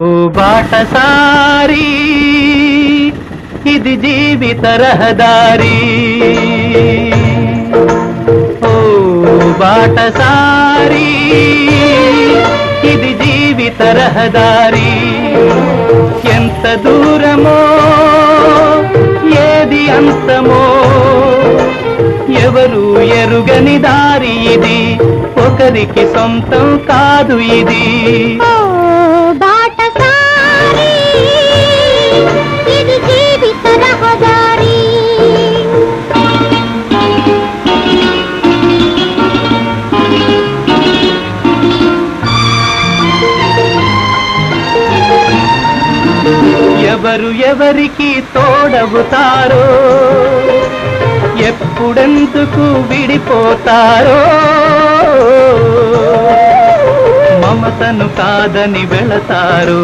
ఓ బాటసారి ఇది జీవిత రహదారి, ఓ బాటసారి ఇది జీవిత రహదారి. ఎంత దూరమో ఏది అంతమో ఎవరు ఎరుగని దారి ఇది, ఒకరికి సొంతం కాదు ఇది. ఎవరు ఎవరికి తోడవుతారో, ఎప్పుడెందుకు విడిపోతారో, మమతను కాదని వెళతారో.